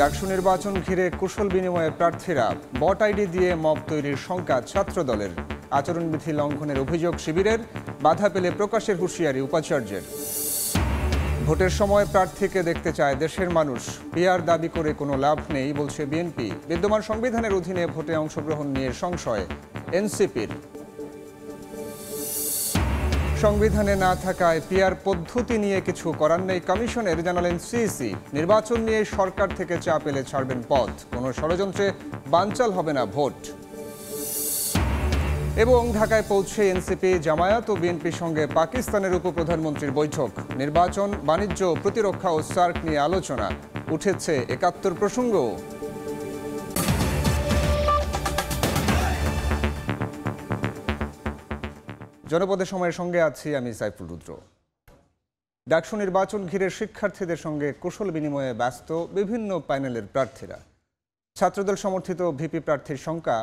ডাকসু নির্বাচন ঘিরে কুশল বিনিময়ে প্রার্থীরা বট আইডি দিয়ে মব তৈরির শঙ্কা ছাত্রদলের। আচরণবিধি লঙ্ঘনের অভিযোগ শিবিরের, বাধা পেলে প্রকাশের হুঁশিয়ারি উপাচার্যের। ভোটের সময় প্রার্থীকে দেখতে চায় দেশের মানুষ, পিআর দাবি করে কোনো লাভ নেই বলছে বিএনপি। বিদ্যমান সংবিধানের অধীনে ভোটে অংশগ্রহণ নিয়ে সংশয় এনসিপির। সংবিধানে না থাকায় পিআর পদ্ধতি নিয়ে কিছু করার নেই কমিশনের, জানালেন সিইসি। নির্বাচন নিয়ে সরকার থেকে চাপ এলে ছাড়বেন পথ, কোনো ষড়যন্ত্রে বানচাল হবে না ভোট। এবং ঢাকায় পৌঁছে এনসিপি, জামায়াত ও বিএনপির সঙ্গে পাকিস্তানের উপপ্রধানমন্ত্রীর বৈঠক। নির্বাচন, বাণিজ্য, প্রতিরক্ষা ও সার্ক নিয়ে আলোচনা। উঠেছে ৭১ প্রসঙ্গ। জনপদের সময়ের সঙ্গে আছি আমি সাইফুল রুদ্র। ডাকসু নির্বাচন ঘিরে শিক্ষার্থীদের সঙ্গে কুশল বিনিময়ে ব্যস্ত বিভিন্ন প্যানেলের প্রার্থীরা। ছাত্রদল সমর্থিত ভিপি প্রার্থীর শঙ্কা,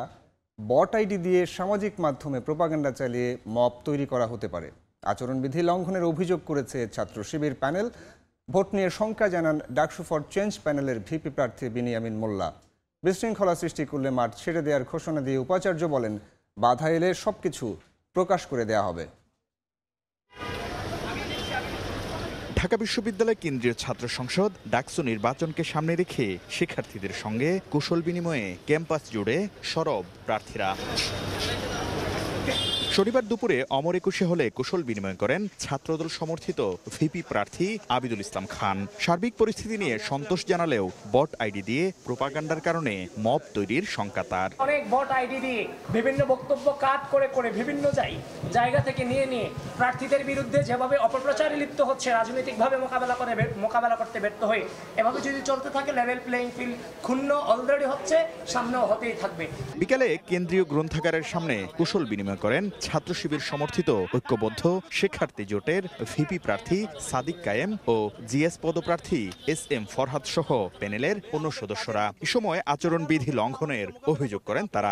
বট আইডি দিয়ে সামাজিক মাধ্যমে প্রোপাগান্ডা চালিয়ে মব তৈরি করা হতে পারে। আচরণবিধি লঙ্ঘনের অভিযোগ করেছে ছাত্র শিবির প্যানেল। ভোট নিয়ে শঙ্কা জানান ডাকসু ফর চেঞ্জ প্যানেলের ভিপি প্রার্থী বিনিয়ামিন মোল্লা। বিশৃঙ্খলা সৃষ্টি করলে মাঠ ছেড়ে দেওয়ার ঘোষণা দিয়ে উপাচার্য বলেন, বাধা এলে সবকিছু প্রকাশ করে দেয়া হবে। ঢাকা বিশ্ববিদ্যালয় কেন্দ্রীয় ছাত্র সংসদ ডাকসু নির্বাচনকে সামনে রেখে শিক্ষার্থীদের সঙ্গে কুশল বিনিময়ে ক্যাম্পাস জুড়ে সরব প্রার্থীরা। শনিবার দুপুরে অমর একুশে হলে কুশল বিনিময় করেন ছাত্রদল সমর্থিত ভিপি প্রার্থী আবিদুল ইসলাম খান। সার্বিক পরিস্থিতি নিয়ে সন্তোষ জানালেও বট আইডি দিয়ে প্রোপাগান্ডার কারণে মব তৈরির শঙ্কা তার। অনেক বট আইডি দিয়ে বিভিন্ন বক্তব্য কাট করে করে বিভিন্ন জায়গা থেকে নিয়ে প্রার্থীদের বিরুদ্ধে যেভাবে অপপ্রচারে লিপ্ত হচ্ছে, রাজনৈতিকভাবে মোকাবেলা করতে ব্যর্থ হয়ে এভাবে যদি চলতে থাকে লেভেল প্লেইং ফিল্ড ক্ষুণ্ণ অলরেডি হচ্ছে, সামনেও হতেই থাকবে। বিকালে কেন্দ্রীয় গ্রন্থাগারের সামনে কুশল বিনিময় করেন ছাত্র শিবির সমর্থিত ঐক্যবদ্ধ শিক্ষার্থী জোটের ভিপি প্রার্থী সাদিক কায়েম ও জিএস পদপ্রার্থী এসএম ফরহাদ সহ প্যানেলের অন্য সদস্যরা। এ সময় আচরণবিধি লঙ্ঘনের অভিযোগ করেন তারা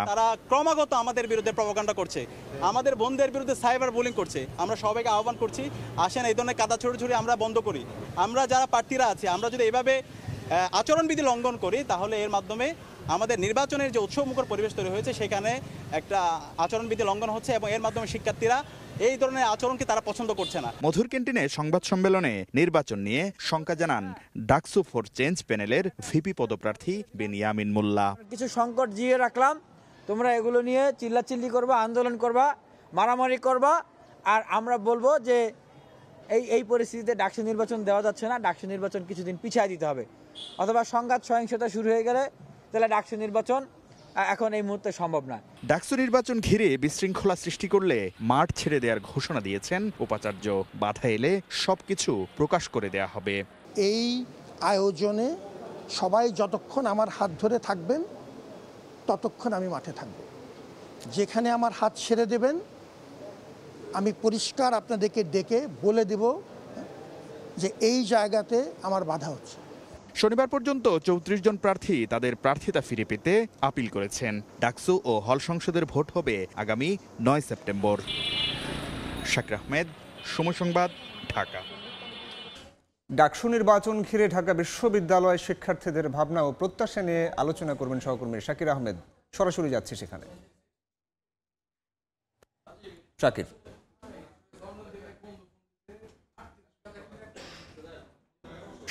ক্রমাগত আমাদের বিরুদ্ধে প্রপাগান্ডা করছে, আমাদের বোনদের বিরুদ্ধে সাইবার বুলিং করছে। আমরা সবাইকে আহ্বান করছি, আসেন এই ধরনের কাদা ছড়ি আমরা বন্ধ করি। আমরা যারা প্রার্থীরা আছি, আমরা যদি এভাবে আচরণবিধি লঙ্ঘন করি তাহলে এর মাধ্যমে আমাদের নির্বাচনের যে উৎসবমুখর পরিবেশ তৈরি হয়েছে সেখানে একটা আচরণবিধি লঙ্ঘন হচ্ছে এবং এর মাধ্যমে শিক্ষার্থীরা এই ধরনের আচরণকে তারা পছন্দ করছে না। মধুর ক্যান্টিনে সংবাদ সম্মেলনে নির্বাচন নিয়ে শঙ্কা জানান ডাকসু ফর চেঞ্জ প্যানেলের ভিপি পদপ্রার্থী বিনিয়ামিন মোল্লা। কিছু সংকট জিয়ে রাখলাম, তোমরা এগুলো নিয়ে চিল্লাচিল্লি করবা, আন্দোলন করবা, মারামারি করবা, আর আমরা বলবো যে এই পরিস্থিতিতে ডাকসু নির্বাচন দেওয়া যাচ্ছে না, ডাকসু নির্বাচন কিছুদিন পিছিয়ে দিতে হবে, অথবা সংঘাত সহিংসতা শুরু হয়ে গেলে তাহলে ডাকসু নির্বাচন এখন এই মুহূর্তে সম্ভব না। ডাকসু নির্বাচন ঘিরে বিশৃঙ্খলা সৃষ্টি করলে মাঠ ছেড়ে দেওয়ার ঘোষণা দিয়েছেন উপাচার্য। বাধা এলে সবকিছু প্রকাশ করে দেয়া হবে। এই আয়োজনে সবাই যতক্ষণ আমার হাত ধরে থাকবেন ততক্ষণ আমি মাঠে থাকব। যেখানে আমার হাত ছেড়ে দেবেন আমি পরিষ্কার আপনাদেরকে ডেকে বলে দেব যে এই জায়গাতে আমার বাধা হচ্ছে। শনিবার পর্যন্ত ৩৪ জন প্রার্থী তাদের প্রার্থিতা ফিরে পেতে আপিল করেছেন। ডাকসু ও হল সংসদের ভোট হবে আগামী ৯ সেপ্টেম্বর। শাকির আহমেদ, সময় সংবাদ, ঢাকা। ডাকসু নির্বাচন ঘিরে ঢাকা বিশ্ববিদ্যালয় শিক্ষার্থীদের ভাবনা ও প্রত্যাশা নিয়ে আলোচনা করবেন সহকর্মী শাকির আহমেদ। সরাসরি যাচ্ছে সেখানে। শাকির,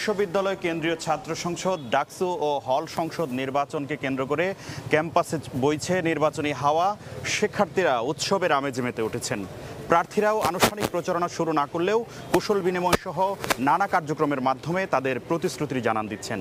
বিশ্ববিদ্যালয় কেন্দ্রীয় ছাত্র সংসদ ডাকসু ও হল সংসদ নির্বাচনকে কেন্দ্র করে ক্যাম্পাসে বইছে নির্বাচনী হাওয়া। শিক্ষার্থীরা উৎসবের আমেজে মেতে উঠেছেন। প্রার্থীরাও আনুষ্ঠানিক প্রচারণা শুরু না করলেও কুশল বিনিময় সহ নানা কার্যক্রমের মাধ্যমে তাদের প্রতিশ্রুতির জানান দিচ্ছেন।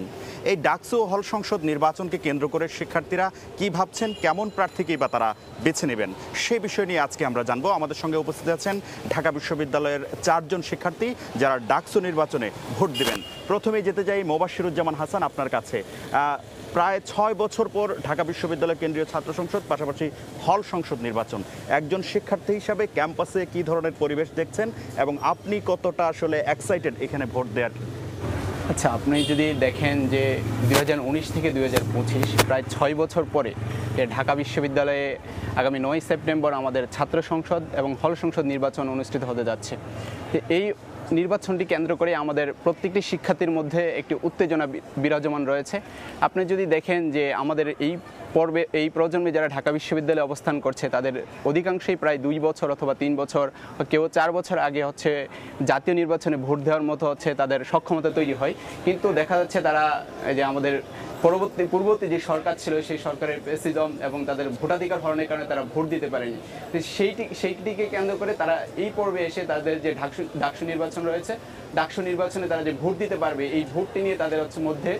এই ডাকসু ও হল সংসদ নির্বাচনকে কেন্দ্র করে শিক্ষার্থীরা কি ভাবছেন, কেমন প্রার্থীকেই বা তারা বেছে নেবেন, সেই বিষয় নিয়ে আজকে আমরা জানবো। আমাদের সঙ্গে উপস্থিত আছেন ঢাকা বিশ্ববিদ্যালয়ের ৪ জন শিক্ষার্থী যারা ডাকসু নির্বাচনে ভোট দেবেন। প্রথমেই যেতে যাই মোবাশ্বিরুজ্জামান হাসান, আপনার কাছে। প্রায় ৬ বছর পর ঢাকা বিশ্ববিদ্যালয় কেন্দ্রীয় ছাত্র সংসদ, পাশাপাশি হল সংসদ নির্বাচন। একজন শিক্ষার্থী হিসাবে ক্যাম্পাসে কি ধরনের পরিবেশ দেখছেন এবং আপনি কতটা আসলে এক্সাইটেড এখানে ভোট দেওয়ার? আচ্ছা, আপনি যদি দেখেন যে 2019 থেকে 2025 প্রায় 6 বছর পরে ঢাকা বিশ্ববিদ্যালয়ে আগামী 9 সেপ্টেম্বর আমাদের ছাত্র সংসদ এবং হল সংসদ নির্বাচন অনুষ্ঠিত হতে যাচ্ছে। এই নির্বাচনটি কেন্দ্র করে আমাদের প্রত্যেকটি শিক্ষার্থীর মধ্যে একটি উত্তেজনা বিরাজমান রয়েছে। আপনি যদি দেখেন যে আমাদের এই প্রজন্মে যারা ঢাকা বিশ্ববিদ্যালয়ে অবস্থান করছে তাদের অধিকাংশই প্রায় 2 বছর অথবা 3 বছর, কেউ 4 বছর আগে জাতীয় নির্বাচনে ভোট দেওয়ার মতো তাদের সক্ষমতা তৈরি হয়। কিন্তু দেখা যাচ্ছে তারা যে আমাদের পূর্ববর্তী যে সরকার ছিল সেই সরকারের প্রেসিডম এবং তাদের ভোটাধিকার হরণের কারণে তারা ভোট দিতে পারেনি। সেইটিকে কেন্দ্র করে তারা এই পর্বে এসে তাদের যে ডাকসু নির্বাচন রয়েছে, ডাকসু নির্বাচনে তারা যে ভোট দিতে পারবে এই ভোটটি নিয়ে তাদের মধ্যে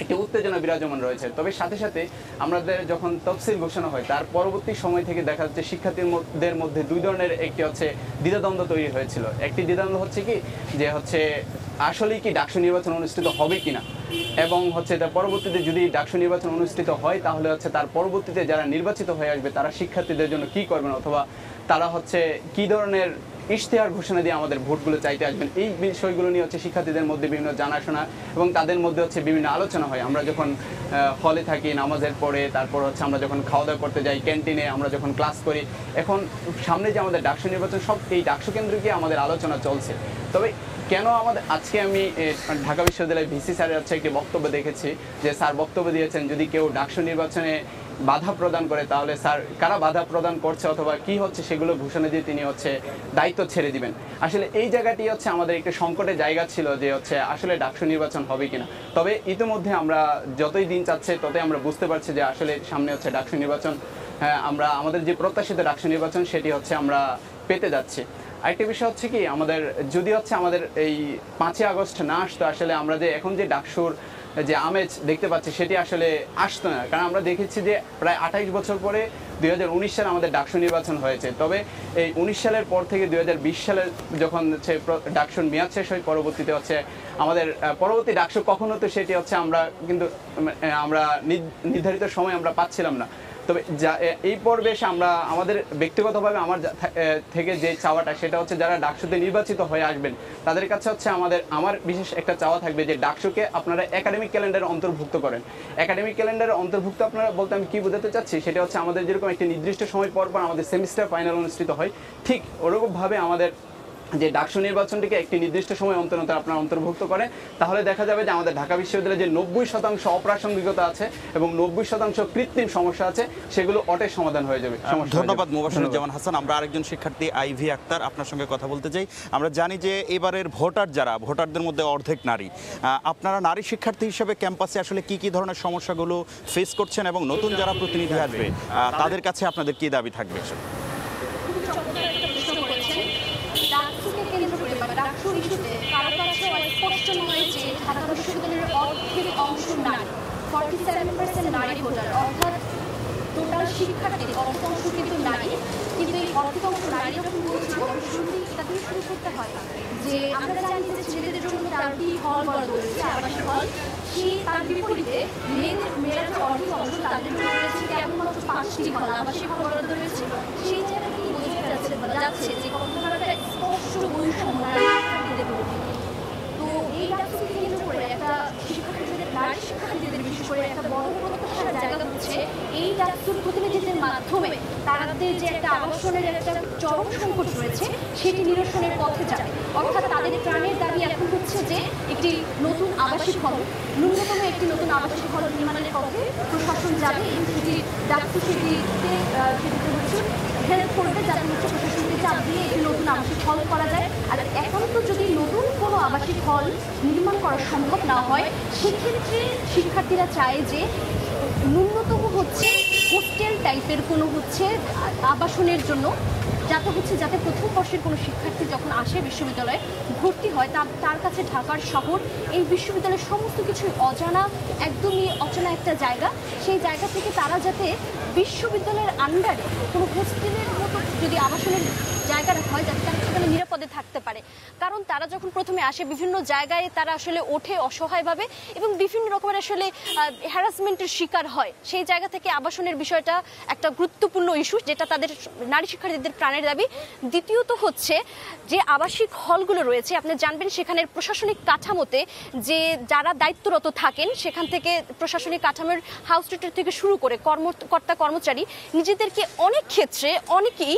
একটি উত্তেজনা বিরাজমান রয়েছে। তবে সাথে সাথে আমাদের যখন তফসিল ঘোষণা হয় তার পরবর্তী সময় থেকে দেখা যাচ্ছে শিক্ষার্থীদের মধ্যে 2 ধরনের একটি দ্বিধাদ্বন্দ্ব তৈরি হয়েছিল। একটি দ্বিধাদ্বন্দ্ব আসলেই কি ডাকসু নির্বাচন অনুষ্ঠিত হবে কিনা, এবং তার পরবর্তীতে যদি ডাকসু নির্বাচন অনুষ্ঠিত হয় তাহলে তার পরবর্তীতে যারা নির্বাচিত হয়ে আসবে তারা শিক্ষার্থীদের জন্য কি করবেন, অথবা তারা কি ধরনের ইশতেহার ঘোষণা দিয়ে আমাদের ভোটগুলো চাইতে আসবেন। এই বিষয়গুলো নিয়ে শিক্ষার্থীদের মধ্যে বিভিন্ন জানাশোনা এবং তাদের মধ্যে বিভিন্ন আলোচনা হয়। আমরা যখন হলে থাকি নামাজের পরে, তারপর আমরা যখন খাওয়া দাওয়া করতে যাই ক্যান্টিনে, আমরা যখন ক্লাস করি, এখন সামনে যে আমাদের ডাকসু নির্বাচন সব এই ডাকসু কেন্দ্রকে আমাদের আলোচনা চলছে। তবে কেন আজকে আমি ঢাকা বিশ্ববিদ্যালয়ের ভিসি স্যারের একটি বক্তব্য দেখেছি যে স্যার বক্তব্য দিয়েছেন যদি কেউ ডাকসু নির্বাচনে বাধা প্রদান করে তাহলে স্যার কারা বাধা প্রদান করছে অথবা কি সেগুলো ঘোষণা দিয়ে তিনি দায়িত্ব ছেড়ে দিবেন। আসলে এই জায়গাটি আমাদের একটা সংকটের জায়গা ছিল যে আসলে ডাকসু নির্বাচন হবে কিনা। তবে ইতিমধ্যে আমরা যতই দিন যাচ্ছে ততই আমরা বুঝতে পারছি যে আসলে সামনে ডাকসু নির্বাচন, আমরা আমাদের যে প্রত্যাশিত ডাকসু নির্বাচন সেটি আমরা পেতে যাচ্ছি। আরেকটা বিষয় কি আমাদের যদি আমাদের এই 5ই আগস্ট না আসতো, আসলে আমরা যে এখন যে ডাকসুর যে আমেজ দেখতে পাচ্ছি সেটি আসলে আসতো না। কারণ আমরা দেখেছি যে প্রায় 28 বছর পরে 2019 সালে আমাদের ডাকসু নির্বাচন হয়েছে। তবে এই 19 সালের পর থেকে 2020 সালে যখন ডাকসুর মেয়াদ শেষ হয়, পরবর্তীতে আমাদের পরবর্তী ডাকসু কখন হতো সেটি আমরা কিন্তু আমরা নির্ধারিত সময় আমরা পাচ্ছিলাম না। তবে এই পর্বে এসে আমরা আমাদের ব্যক্তিগতভাবে আমার থেকে যে চাওয়াটা সেটা যারা ডাকসুতে নির্বাচিত হয়ে আসবেন তাদের কাছে আমার বিশেষ একটা চাওয়া থাকবে যে ডাকসুকে আপনারা একাডেমিক ক্যালেন্ডারে অন্তর্ভুক্ত করেন। একাডেমিক ক্যালেন্ডারে অন্তর্ভুক্ত আপনারা বলতে আমি কি বোঝাতে চাচ্ছি, সেটা আমাদের যেরকম একটি নির্দিষ্ট সময় পর আমাদের সেমিস্টার ফাইনাল অনুষ্ঠিত হয়, ঠিক ওরকমভাবে আমাদের যে ডাকসু নির্বাচনটিকে একটি নির্দিষ্ট সময় অন্তর আপনারা অন্তর্ভুক্ত করেন, তাহলে দেখা যাবে যে আমাদের ঢাকা বিশ্ববিদ্যালয়ে যে 90% অপ্রাসঙ্গিকতা আছে এবং 90% কৃত্রিম সমস্যা আছে সেগুলো অটের সমাধান হয়ে যাবে। ধন্যবাদ মুবাশশিরুজ্জামান হাসান। আমরা আরেকজন শিক্ষার্থী আইভি আক্তার আপনার সঙ্গে কথা বলতে চাই। আমরা জানি যে এবারের ভোটারদের মধ্যে অর্ধেক নারী। আপনারা নারী শিক্ষার্থী হিসেবে ক্যাম্পাসে আসলে কি ধরনের সমস্যাগুলো ফেস করছেন এবং নতুন যারা প্রতিনিধি আসবে তাদের কাছে আপনাদের কি দাবি থাকবে? ডাকসু ইস্যুতে কারো কাছে স্পষ্ট নয় যে ঢাকা বিশ্ববিদ্যালয়ের অর্ধেক অংশ নারী, 47% নারী ভোটার, অর্থাৎ টোটাল শিক্ষার্থীর অর্ধেক অংশ কিন্তু নারী। কিন্তু এই অর্ধেক অংশ নারী যখন বলছি অবশ্যই এটা দিয়ে শুরু করতে হয় যে আমরা জানি যে ছেলেদের জন্য 4টি হল বরাদ্দ রয়েছে, আবাসিক হল। তার বিপরীতে মেয়েরা যে অর্ধেক অংশ তাদের জন্য রয়েছে কেবলমাত্র 5টি হল আবাসিক হল বরাদ্দ রয়েছে। সেই জায়গাতেই বোঝা যাচ্ছে যে কখনো একটা স্পষ্ট বৈষম্য শিক্ষার্থীদের মধ্যে। তো এই ডাকসুকে কেন্দ্র করে একটা নারী শিক্ষার্থীদের বিশেষ করে একটা বড় প্রত্যাশার জায়গা হচ্ছে এই ডাকসুর প্রতিনিধিদের মাধ্যমে তাদের যে একটা আবাসনের একটা চরম সংকট রয়েছে সেটি নিরসনের পথে যাবে। অর্থাৎ তাদের প্রাণের দাবি এখন হচ্ছে যে একটি নতুন আবাসিক হল, ন্যূনতম একটি নতুন আবাসিক হল নির্মাণের পথে প্রশাসন যাবে এবং সেটি ডাকসু সেটিতে হেল্প করবে যাতে প্রশাসনকে চাপ দিয়ে একটি নতুন আবাসিক হল করা যায়। আর এখন তো যদি নতুন কোনো আবাসিক হল নির্মাণ করা সম্ভব না হয় সেক্ষেত্রে শিক্ষার্থীরা চায় যে ন্যূনতম হোস্টেল টাইপের কোনো আবাসনের জন্য যাতে প্রথম বর্ষের কোনো শিক্ষার্থী যখন আসে বিশ্ববিদ্যালয়ে ভর্তি হয় তার কাছে ঢাকার শহর এই বিশ্ববিদ্যালয়ের সমস্ত কিছুই অজানা, একদমই অচেনা একটা জায়গা। সেই জায়গা থেকে তারা যাতে বিশ্ববিদ্যালয়ের আন্ডারে কোনো হোস্টেলের মতো যদি আবাসনের জায়গা হয় যাতে তারা সেখানে নিরাপদে থাকতে পারে। কারণ তারা যখন প্রথমে আসে বিভিন্ন জায়গায় তারা আসলে ওঠে অসহায়ভাবে এবং বিভিন্ন রকমের আসলে হ্যারাসমেন্টের শিকার হয়। সেই জায়গা থেকে আবাসনের বিষয়টা একটা গুরুত্বপূর্ণ ইস্যু যেটা তাদের নারী শিক্ষার্থীদের প্রাণের ত্রাণের দাবি। দ্বিতীয়ত হচ্ছে যে আবাসিক হলগুলো রয়েছে, আপনি জানবেন সেখানের প্রশাসনিক কাঠামোতে যে যারা দায়িত্বরত থাকেন সেখান থেকে প্রশাসনিক কাঠামোর হাউস টিউটর থেকে শুরু করে কর্মকর্তা কর্মচারী নিজেদেরকে অনেক ক্ষেত্রে অনেকেই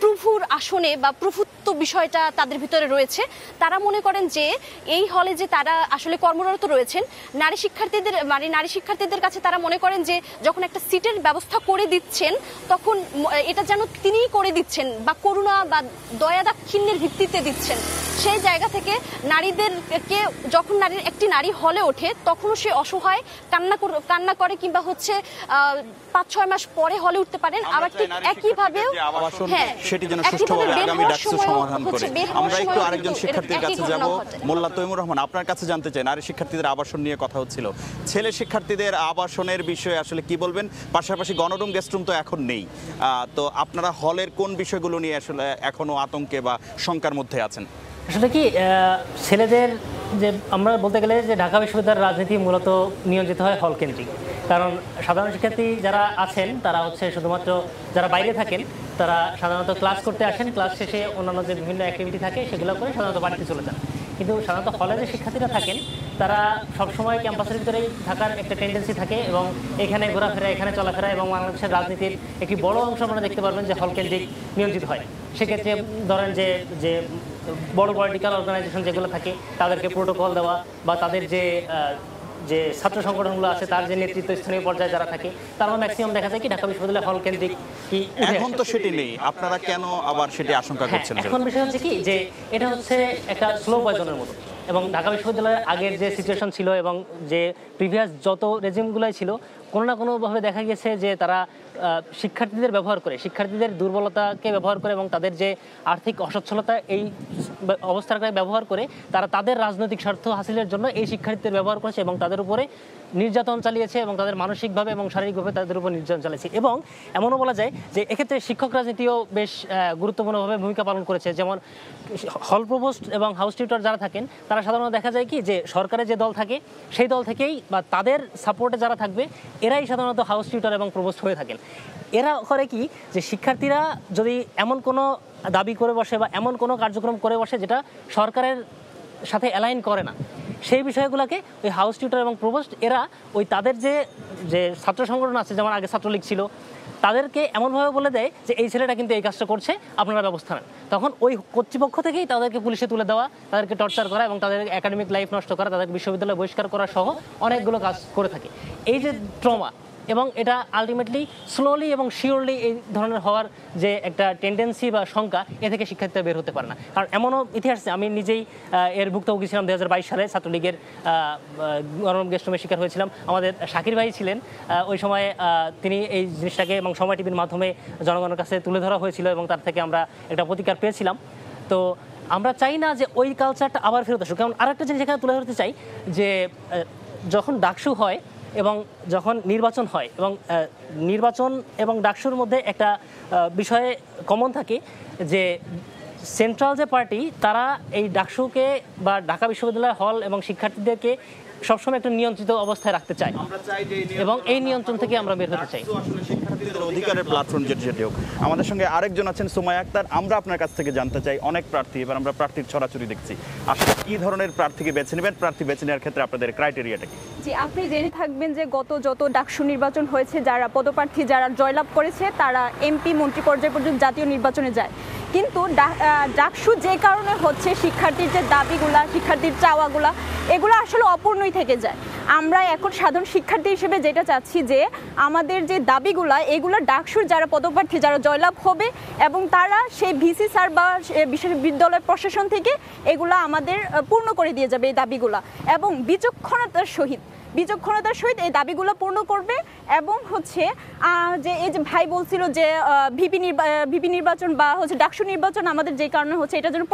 প্রভুর আসনে বা প্রভুত্ব বিষয়টা তাদের ভিতরে রয়েছে। তারা মনে করেন যে এই হলে যে তারা আসলে কর্মরত রয়েছেন নারী শিক্ষার্থীদের কাছে তারা মনে করেন যে যখন একটা সিটের ব্যবস্থা করে দিচ্ছেন তখন এটা যেন তিনিই করে দিচ্ছেন বা করুণা বা দয়া দাক্ষিণ্যের ভিত্তিতে দিচ্ছেন। সেই জায়গা থেকে নারীদেরকে যখন একটি নারী হলে ওঠে তখনও সে অসহায় কান্না করে কিংবা হচ্ছে 5-6 মাস পরে হলে উঠতে পারেন। আবার ঠিক একইভাবে সেটি যেন সুষ্ঠুভাবে আগামী ডাকসু সমাধান করে। আমরা একটু আরেকজন শিক্ষার্থীর কাছে যাব, মোল্লা তৈমুর রহমান, আপনার কাছে জানতে চাই নারী শিক্ষার্থীদের আবাসন নিয়ে কথা হচ্ছিল, ছেলে শিক্ষার্থীদের আবাসনের বিষয়ে আসলে কি বলবেন? পাশাপাশি গণরুম গেস্টরুম তো এখন নেই, তো আপনারা হলের কোন বিষয়গুলো নিয়ে আসলে এখনো আতঙ্কে বা শঙ্কার মধ্যে আছেন? আসলে কি ছেলেদের যে আমরা বলতে গেলে যে ঢাকা বিশ্ববিদ্যালয়ের রাজনীতি মূলত নিয়ন্ত্রিত হয় হল কেন্দ্রিক, কারণ সাধারণ শিক্ষার্থী যারা আছেন তারা হচ্ছে শুধুমাত্র যারা বাইরে থাকেন তারা সাধারণত ক্লাস করতে আসেন, ক্লাস শেষে অন্যান্য যে বিভিন্ন অ্যাক্টিভিটি থাকে সেগুলো করে সাধারণত বাড়িতে চলে যান। কিন্তু সাধারণত হলে যে শিক্ষার্থীরা থাকেন তারা সবসময় ক্যাম্পাসের ভিতরেই থাকার একটা টেন্ডেন্সি থাকে এবং এখানে ঘোরাফেরা, এখানে চলাফেরা এবং বাংলাদেশের রাজনীতির একটি বড় অংশ আপনারা দেখতে পারবেন যে হল কেন্দ্রিক নিয়ন্ত্রিত হয়। সেক্ষেত্রে ধরেন যে বড় পলিটিক্যাল অর্গানাইজেশন যেগুলো থাকে তাদেরকে প্রোটোকল দেওয়া বা তাদের যে ছাত্র সংগঠনগুলো আছে তার যে নেতৃত্ব স্থানীয় পর্যায়ে যারা থাকে তারা ম্যাক্সিমাম দেখা যায় কি ঢাকা বিশ্ববিদ্যালয় হল কেন্দ্রিক কি এখন তো সেটি নেই, আপনারা কেন আবার সেটি আশঙ্কা করছেন? এখন বিষয় হচ্ছে কি যে এটা হচ্ছে একটা স্লো পয়জনের মতো, এবং ঢাকা বিশ্ববিদ্যালয়ের আগের যে সিচুয়েশন ছিল এবং যে প্রিভিয়াস যত রেজিমগুলোই ছিল কোনো না কোনোভাবে দেখা গেছে যে তারা শিক্ষার্থীদের ব্যবহার করে, শিক্ষার্থীদের দুর্বলতাকে ব্যবহার করে এবং তাদের যে আর্থিক অসচ্ছলতা এই অবস্থাটাকে ব্যবহার করে তারা তাদের রাজনৈতিক স্বার্থ হাসিলের জন্য এই শিক্ষার্থীদের ব্যবহার করেছে এবং তাদের উপরে নির্যাতন চালিয়েছে এবং তাদের মানসিকভাবে এবং শারীরিকভাবে তাদের উপর নির্যাতন চালিয়েছে। এবং এমনও বলা যায় যে এক্ষেত্রে শিক্ষক রাজনীতিও বেশ গুরুত্বপূর্ণভাবে ভূমিকা পালন করেছে। যেমন হল প্রভোস্ট এবং হাউস টিউটর যারা থাকেন তারা সাধারণত দেখা যায় কি যে সরকারের যে দল থাকে সেই দল থেকেই বা তাদের সাপোর্টে যারা থাকবে এরাই সাধারণত হাউস টিউটর এবং প্রভোস্ট হয়ে থাকেন। এরা করে কি যে শিক্ষার্থীরা যদি এমন কোনো দাবি করে বসে বা এমন কোনো কার্যক্রম করে বসে যেটা সরকারের সাথে অ্যালাইন করে না, সেই বিষয়গুলোকে ওই হাউস টিউটর এবং প্রভোস্ট এরা ওই তাদের যে ছাত্র সংগঠন আছে, যেমন আগে ছাত্রলীগ ছিল, তাদেরকে এমনভাবে বলে দেয় যে এই ছেলেটা কিন্তু এই কাজটা করছে, আপনারা ব্যবস্থা নেন। তখন ওই কর্তৃপক্ষ থেকেই তাদেরকে পুলিশে তুলে দেওয়া, তাদেরকে টর্চার করা এবং তাদের একাডেমিক লাইফ নষ্ট করা, তাদেরকে বিশ্ববিদ্যালয় বহিষ্কার করা সহ অনেকগুলো কাজ করে থাকে। এই যে ট্রমা, এবং এটা আলটিমেটলি স্লোলি এবং শিওরলি এই ধরনের হওয়ার যে একটা টেন্ডেন্সি বা শঙ্কা, এ থেকে শিক্ষার্থীরা বের হতে পারে না। কারণ এমনও ইতিহাস, আমি নিজেই এর ভুক্তভোগী ছিলাম। 2022 সালে ছাত্রলীগের গণরুম গেস্টরুমের শিকার হয়েছিলাম। আমাদের শাকির ভাই ছিলেন ওই সময়, তিনি এই জিনিসটাকে এবং সময় টিভির মাধ্যমে জনগণের কাছে তুলে ধরা হয়েছিল এবং তার থেকে আমরা একটা প্রতিকার পেয়েছিলাম। তো আমরা চাই না যে ওই কালচারটা আবার ফেরত আসুক। কারণ আরেকটা জিনিস এখানে তুলে ধরতে চাই যে যখন ডাকসু হয় এবং যখন নির্বাচন হয় এবং নির্বাচন এবং ডাকসুর মধ্যে একটা বিষয়ে কমন থাকে যে সেন্ট্রাল যে পার্টি তারা এই ডাকসুকে বা ঢাকা বিশ্ববিদ্যালয় হল এবং শিক্ষার্থীদেরকে সবসময় একটা নিয়ন্ত্রিত অবস্থায় রাখতে চাই এবং এই নিয়ন্ত্রণ থেকে আমরা বের হতে চাই। শিক্ষার্থীদের অধিকারের প্ল্যাটফর্ম যেটি হোক। আমাদের সঙ্গে আরেকজন আছেন সুমাইয়া আক্তার। আমরা আপনার কাছ থেকে জানতে চাই, অনেক প্রার্থী, এবার আমরা প্রার্থীর ছড়াছড়ি দেখছি, আসলে কি ধরনের প্রার্থীকে বেছে নেবেন? প্রার্থী বেছে নেওয়ার ক্ষেত্রে আপনাদের ক্রাইটেরিয়াটা কি? জি, আপনি জেনে থাকবেন যে যত ডাকসু নির্বাচন হয়েছে, যারা পদপ্রার্থী যারা জয়লাভ করেছে তারা এমপি মন্ত্রী পর্যায় পর্যন্ত জাতীয় নির্বাচনে যায়। কিন্তু ডাকসু যে কারণে হচ্ছে শিক্ষার্থীর যে দাবিগুলা, শিক্ষার্থীর চাওয়াগুলা, এগুলো আসলে অপূর্ণই থেকে যায়। আমরা এখন সাধারণ শিক্ষার্থী হিসেবে যেটা চাচ্ছি যে আমাদের যে দাবিগুলা, এগুলো ডাকসুর যারা পদপ্রার্থী যারা জয়লাভ হবে এবং তারা সেই ভিসি স্যার বা বিশ্ববিদ্যালয় প্রশাসন থেকে এগুলা আমাদের পূর্ণ করে দিয়ে যাবে এই দাবিগুলা, এবং বিচক্ষণতার সহিত এই দাবিগুলো পূর্ণ করবে। এবং হচ্ছে যে এই যে ভাই বলছিল যে ভিপি নির্বাচন বা হচ্ছে ডাকসু নির্বাচন আমাদের যে কারণে হচ্ছে, এটা যেন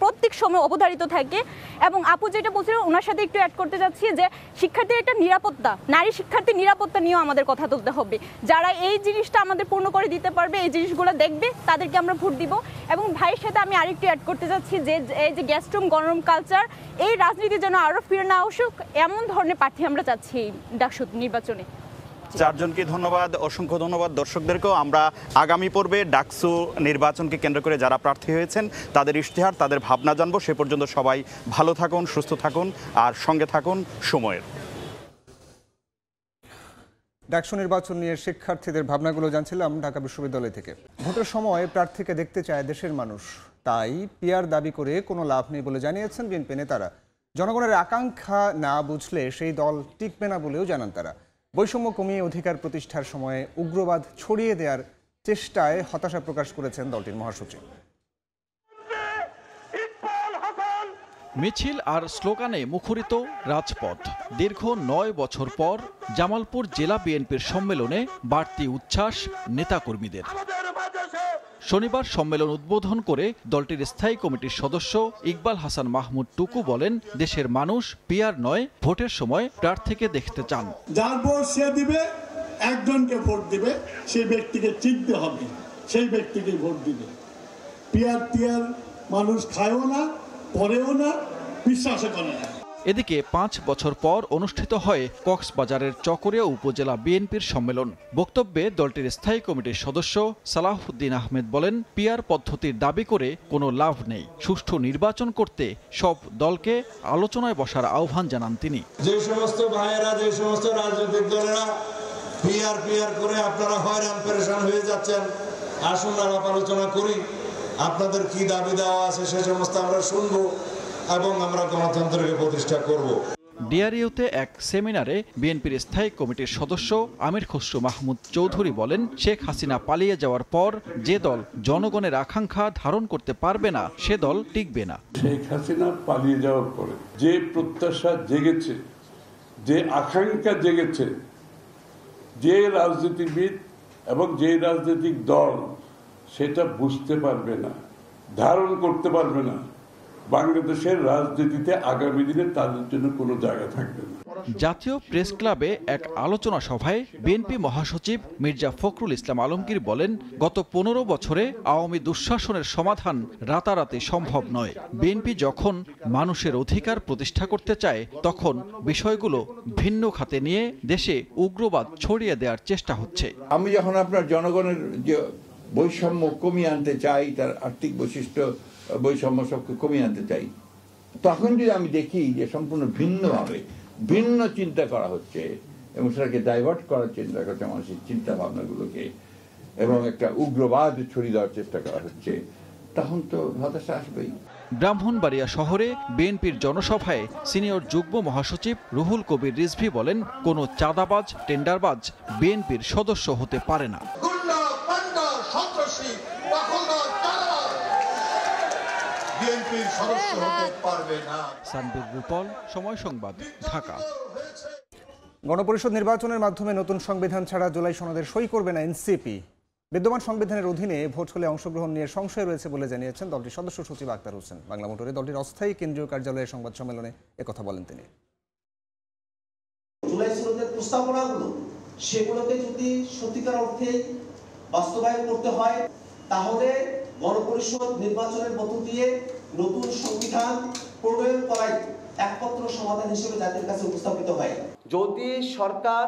প্রত্যেক সময় অবধারিত থাকে। এবং আপু যেটা বলছিল ওনার সাথে একটু অ্যাড করতে যাচ্ছি যে শিক্ষার্থীর একটা নিরাপত্তা, নারী শিক্ষার্থীর নিরাপত্তা নিয়েও আমাদের কথা তুলতে হবে। যারা এই জিনিসটা আমাদের পূর্ণ করে দিতে পারবে, এই জিনিসগুলো দেখবে, তাদেরকে আমরা ভোট দিব। এবং ভাইয়ের সাথে আমি আরেকটু অ্যাড করতে যাচ্ছি যে এই যে গেস্টরুম গণরুম কালচার, এই রাজনীতি যেন আরও ফিরে না আসুক, এমন ধরনের প্রার্থী আমরা চাচ্ছি এই ডাকসু নির্বাচনে। চারজনকে ধন্যবাদ, অসংখ্য ধন্যবাদ দর্শকদেরকেও। আমরা আগামী পর্বে ডাকসু নির্বাচনকে কেন্দ্র করে যারা প্রার্থী হয়েছেন তাদের ইশতেহার, তাদের ভাবনা জানবো। সে পর্যন্ত সবাই ভালো থাকুন, সুস্থ থাকুন আর সঙ্গে থাকুন সময়ের। ডাকসু নির্বাচন নিয়ে শিক্ষার্থীদের ভাবনাগুলো জানছিলাম ঢাকা বিশ্ববিদ্যালয় থেকে। ভোটের সময় প্রার্থীকে দেখতে চায় দেশের মানুষ, তাই পিআর দাবি করে কোনো লাভ নেই বলে জানিয়েছেন বিএনপি নেতারা। জনগণের আকাঙ্ক্ষা না বুঝলে সেই দল টিকবে না বলেও জানান তারা। বৈষম্য কমিয়ে অধিকার প্রতিষ্ঠার সময়ে উগ্রবাদ ছড়িয়ে দেওয়ার চেষ্টায় হতাশা প্রকাশ করেছেন দলটির মহাসচিব। মিছিল আর স্লোগানে মুখরিত রাজপথ। দীর্ঘ ৯ বছর পর জামালপুর জেলা বিএনপির সম্মেলনে বাড়তি উচ্ছ্বাস নেতাকর্মীদের। শনিবার সম্মেলন উদ্বোধন করে দলটির স্থায়ী কমিটির সদস্য ইকবাল হাসান মাহমুদ টুকু বলেন, দেশের মানুষ পিআর নয়, ভোটের সময় প্রার্থীকে দেখতে চান। যার ভোট সে দিবে, একজনকে ভোট দিবে, সেই ব্যক্তিকে চিনতে হবে, সেই ব্যক্তিকে ভোট দিবে। পিআর মানুষ খায়ও না, পরেও না, বিশ্বাস করে না। এদিকে ৫ বছর পর অনুষ্ঠিত হয় কক্সবাজারের চকরিয়া উপজেলা বিএনপির সম্মেলন। বক্তব্যে দলটির স্থায়ী কমিটির সদস্য সালাহউদ্দিন আহমেদ বলেন, পিআর পদ্ধতির দাবি করে কোনো লাভ নেই। সুষ্ঠু নির্বাচন করতে সব দলকে আলোচনায় বসার আহ্বান জানান তিনি। যে সমস্ত ভাইয়েরা, যে সমস্ত রাজনৈতিক দলেরা পিআর করে আপনারা হয়রান পেরেশান হয়ে যাচ্ছেন, আসুন আলাপ আলোচনা করি। আপনাদের কি দাবি দেওয়া আছে সে সমস্ত আমরা শুনবো এবং আমরা গণতন্ত্রকে প্রতিষ্ঠা করব। ডিআরইউতে এক সেমিনারে বিএনপির স্থায়ী কমিটির সদস্য আমির খসরু মাহমুদ চৌধুরী বলেন, শেখ হাসিনা পালিয়ে যাওয়ার পর যে দল জনগণের আকাঙ্ক্ষা ধারণ করতে পারবে না সে দল টিকবে না। শেখ হাসিনা পালিয়ে যাওয়ার পরে যে প্রত্যাশা জেগেছে, যে আকাঙ্ক্ষা জেগেছে, যে রাজনীতিবিদ এবং যে রাজনৈতিক দল সেটা বুঝতে পারবে না, ধারণ করতে পারবে না, বাংলাদেশের রাজনীতিতে আগামী দিনে তাদের জন্য কোনো জায়গা থাকবে না। জাতীয় প্রেস ক্লাবে এক আলোচনা সভায় বিএনপি মহাসচিব মির্জা ফখরুল ইসলাম আলমগীর বলেন, গত ১৫ বছরে আওয়ামী দুঃশাসনের সমাধান রাতারাতি সম্ভব নয়। বিএনপি যখন মানুষের অধিকার প্রতিষ্ঠা করতে চায় তখন বিষয়গুলো ভিন্ন খাতে নিয়ে দেশে উগ্রবাদ ছড়িয়ে দেওয়ার চেষ্টা হচ্ছে। আমি যখন আপনার জনগণের যে বৈষম্য কমিয়ে আনতে চাই, তার আর্থিক বৈশিষ্ট্য বৈষম্য সবকে কমিয়ে আনতে চাই, তখন যদি আমি দেখি যে সম্পূর্ণ ভিন্নভাবে ভিন্ন চিন্তা করা হচ্ছে এবং সেটাকে ডাইভার্ট করার চিন্তা করছে মানুষের চিন্তা ভাবনাগুলোকে এবং একটা উগ্রবাদ ছড়িয়ে দেওয়ার চেষ্টা করা হচ্ছে, তখন তো হতাশা আসবেই। ব্রাহ্মণবাড়িয়া শহরে বিএনপির জনসভায় সিনিয়র যুগ্ম মহাসচিব রুহুল কবির রিজভী বলেন, কোনো চাঁদাবাজ টেন্ডারবাজ বিএনপির সদস্য হতে পারে না। সানবীর রূপল, সময় সংবাদ, ঢাকা। গণপরিষদ নির্বাচনের মাধ্যমে নতুন সংবিধান ছাড়া জুলাই সনদের সই করবে না এনসিপি। বিদ্যমান সংবিধানের অধীনে ভোট হলে অংশগ্রহণ নিয়ে সংশয় রয়েছে বলে জানিয়েছেন দলটির সদস্য সচিব আক্তার হোসেন। বাংলা মোটরে দলটির অস্থায়ী কেন্দ্রীয় কার্যালয়ের সংবাদ সম্মেলনে একথা বলেন তিনি। জুলাই সনদের প্রস্তাবনাগুলো সেগুলোকে যদি সত্যিকার অর্থে বাস্তবায়ন করতে হয় তাহলে গণপরিষদ নির্বাচনের মধ্য দিয়ে নতুন সংবিধান প্রণয়ন করাই একমাত্র সমাধান হিসেবে জাতির কাছে উপস্থাপিত হয়। যদি সরকার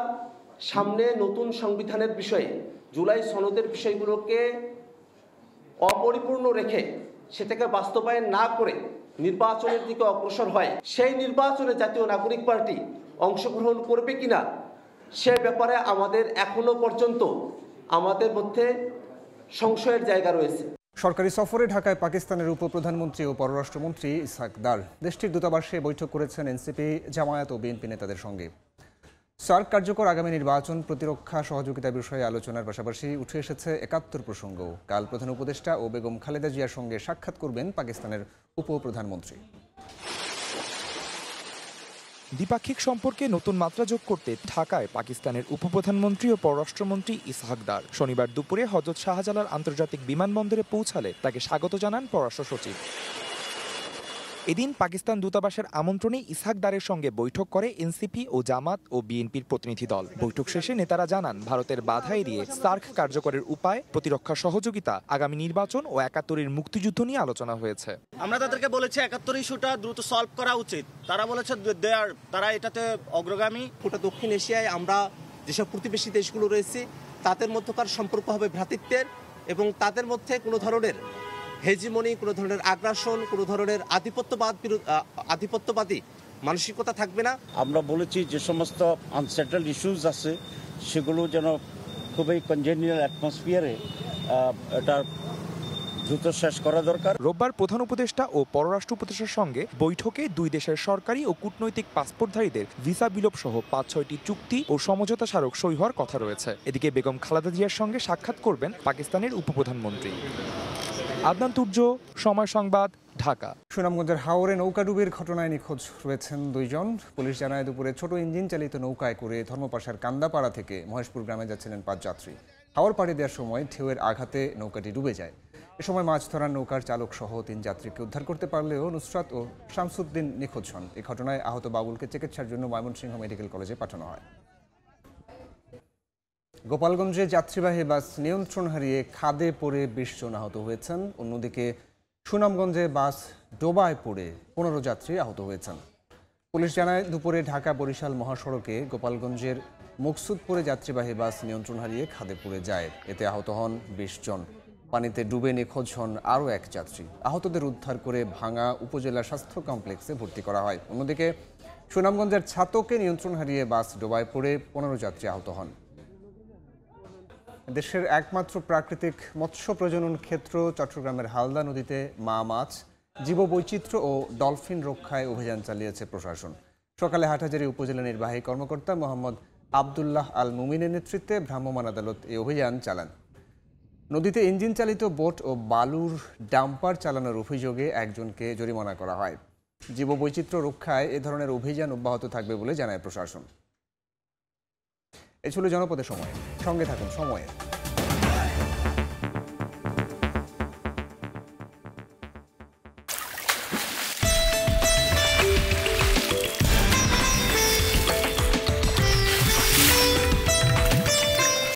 সামনে নতুন সংবিধানের বিষয়ে জুলাই সনদের বিষয়গুলোকে অপরিপূর্ণ রেখে সেটাকে বাস্তবায়ন না করে নির্বাচনের দিকে অগ্রসর হয়, সেই নির্বাচনে জাতীয় নাগরিক পার্টি অংশগ্রহণ করবে কিনা সে ব্যাপারে আমাদের এখনো পর্যন্ত আমাদের মধ্যে সংশয়ের জায়গা রয়েছে। সরকারি সফরে ঢাকায় পাকিস্তানের উপপ্রধানমন্ত্রী ও পররাষ্ট্রমন্ত্রী ইসহাক দার দেশটির দূতাবাসে বৈঠক করেছেন এনসিপি, জামায়াত ও বিএনপি নেতাদের সঙ্গে। সার্ক কার্যকর আগামী নির্বাচন, প্রতিরক্ষা সহযোগিতা বিষয়ে আলোচনার পাশাপাশি উঠে এসেছে ৭১ প্রসঙ্গ। কাল প্রধান উপদেষ্টা ও বেগম খালেদা জিয়ার সঙ্গে সাক্ষাৎ করবেন পাকিস্তানের উপপ্রধানমন্ত্রী। দ্বিপাক্ষিক সম্পর্কে নতুন মাত্রা যোগ করতে ঢাকায় পাকিস্তানের উপপ্রধানমন্ত্রী ও পররাষ্ট্রমন্ত্রী ইসহাক দার শনিবার দুপুরে হযরত শাহজালাল আন্তর্জাতিক বিমানবন্দরে পৌঁছালে তাকে স্বাগত জানান পররাষ্ট্র সচিব। এদিন পাকিস্তান দূতাবাসের আমন্ত্রণে ইসহাক দারের সঙ্গে বৈঠক করে এনসিপি ও জামাত ও বিএনপির প্রতিনিধি দল। বৈঠক শেষে নেতারা জানান, ভারতের বাধা এড়িয়ে সার্ক কার্যকরের উপায়, প্রতিরক্ষা সহযোগিতা, আগামী নির্বাচন ও ৭১-এর মুক্তিযুদ্ধ নিয়ে আলোচনা হয়েছে। আমরা তাদেরকে বলেছি ৭১ ইস্যুটা দ্রুত সলভ করা উচিত। তারা বলেছে তারা এটাতে অগ্রগামী। গোটা দক্ষিণ এশিয়ায় আমরা যেসব প্রতিবেশী দেশগুলো রয়েছে তাদের মধ্যকার সম্পর্ক হবে ভ্রাতৃত্বের, এবং তাদের মধ্যে কোনো ধরনের হেজিমনি, কোনো ধরনের আগ্রাসন, কোনো ধরনের আধিপত্যবাদী মানসিকতা থাকবে না। আমরা বলেছি যে সমস্ত আনসেটেলড ইস্যুস আছে সেগুলো যেন খুবই কনজেনিয়াল অ্যাটমসফিয়ারে এটা দ্রুত শেষ করা দরকার। রোববার প্রধান উপদেষ্টা ও পররাষ্ট্র উপদেষ্টার সঙ্গে বৈঠকে দুই দেশের সরকারি ও কূটনৈতিক পাসপোর্টধারীদের ভিসা বিলোপ সহ ৫-৬টি চুক্তি ও সমঝোতা স্মারক সই হওয়ার কথা রয়েছে। এদিকে বেগম খালেদা জিয়ার সঙ্গে সাক্ষাৎ করবেন পাকিস্তানের উপপ্রধানমন্ত্রী। আদনান তুর্য, সময় সংবাদ, ঢাকা। সুনামগঞ্জের হাওরে নৌকাডুবির ঘটনায় নিখোঁজ রয়েছেন 2 জন। পুলিশ জানায় দুপুরে ছোট ইঞ্জিন চালিত নৌকায় করে ধর্মপাশার কান্দাপাড়া থেকে মহেশপুর গ্রামে যাচ্ছিলেন 5 যাত্রী। হাওর পাড়ি দেওয়ার সময় ঢেউয়ের আঘাতে নৌকাটি ডুবে যায়। এ সময় মাছ ধরার নৌকার চালক সহ 3 যাত্রীকে উদ্ধার করতে পারলেও নুসরাত ও শামসুদ্দিন নিখোঁজ হন। এই ঘটনায় আহত বাবুলকে চিকিৎসার জন্য ময়মনসিংহ মেডিকেল কলেজে পাঠানো হয়। গোপালগঞ্জে যাত্রীবাহী বাস নিয়ন্ত্রণ হারিয়ে খাদে পড়ে 20 জন আহত হয়েছেন। অন্যদিকে সুনামগঞ্জে বাস ডোবায় পড়ে 15 যাত্রী আহত হয়েছেন। পুলিশ জানায় দুপুরে ঢাকা বরিশাল মহাসড়কে গোপালগঞ্জের মুকসুদপুরে যাত্রীবাহী বাস নিয়ন্ত্রণ হারিয়ে খাদে পড়ে যায়। এতে আহত হন 20 জন। পানিতে ডুবে নিখোঁজ হন আরও 1 যাত্রী। আহতদের উদ্ধার করে ভাঙা উপজেলা স্বাস্থ্য কমপ্লেক্সে ভর্তি করা হয়। অন্যদিকে সুনামগঞ্জের ছাতকে নিয়ন্ত্রণ হারিয়ে বাস ডোবায় পড়ে 15 যাত্রী আহত হন। দেশের একমাত্র প্রাকৃতিক মৎস্য প্রজনন ক্ষেত্র চট্টগ্রামের হালদা নদীতে মা মাছ, জীববৈচিত্র্য ও ডলফিন রক্ষায় অভিযান চালিয়েছে প্রশাসন। সকালে হাটহাজারী উপজেলা নির্বাহী কর্মকর্তা মোহাম্মদ আবদুল্লাহ আল মুমিনের নেতৃত্বে ভ্রাম্যমাণ আদালত এই অভিযান চালান। নদীতে ইঞ্জিন চালিত বোট ও বালুর ডাম্পার চালানোর অভিযোগে একজনকে জরিমানা করা হয়। জীববৈচিত্র্য রক্ষায় এ ধরনের অভিযান অব্যাহত থাকবে বলে জানায় প্রশাসন। এ ছিল জনপদের সময়। সঙ্গে থাকুন সময়ে।